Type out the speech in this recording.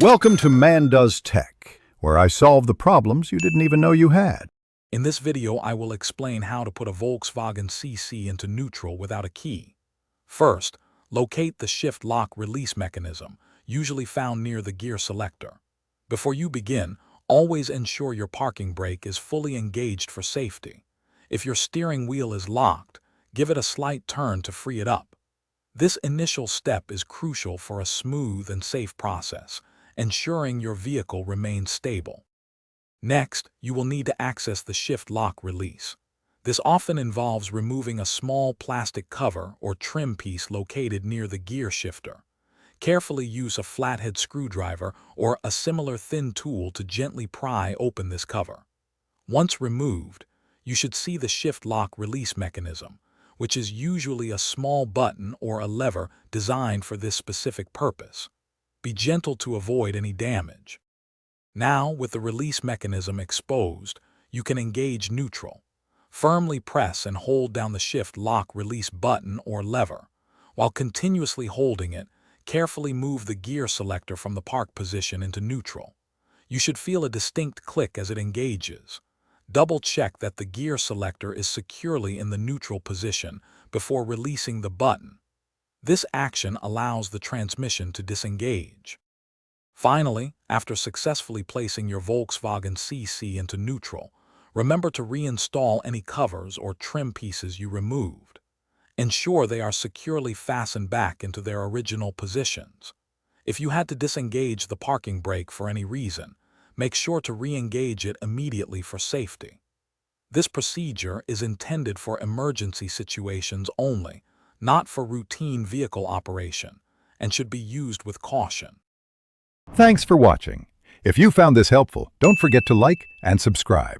Welcome to Man Does Tech, where I solve the problems you didn't even know you had. In this video, I will explain how to put a Volkswagen CC into neutral without a key. First, locate the shift lock release mechanism, usually found near the gear selector. Before you begin, always ensure your parking brake is fully engaged for safety. If your steering wheel is locked, give it a slight turn to free it up. This initial step is crucial for a smooth and safe process, ensuring your vehicle remains stable. Next, you will need to access the shift lock release. This often involves removing a small plastic cover or trim piece located near the gear shifter. Carefully use a flathead screwdriver or a similar thin tool to gently pry open this cover. Once removed, you should see the shift lock release mechanism, which is usually a small button or a lever designed for this specific purpose. Be gentle to avoid any damage. Now, with the release mechanism exposed, you can engage neutral. Firmly press and hold down the shift lock release button or lever. While continuously holding it, carefully move the gear selector from the park position into neutral. You should feel a distinct click as it engages. Double-check that the gear selector is securely in the neutral position before releasing the button. This action allows the transmission to disengage. Finally, after successfully placing your Volkswagen CC into neutral, remember to reinstall any covers or trim pieces you removed. Ensure they are securely fastened back into their original positions. If you had to disengage the parking brake for any reason, make sure to re-engage it immediately for safety. This procedure is intended for emergency situations only, not for routine vehicle operation, and should be used with caution. Thanks for watching. If you found this helpful, don't forget to like and subscribe.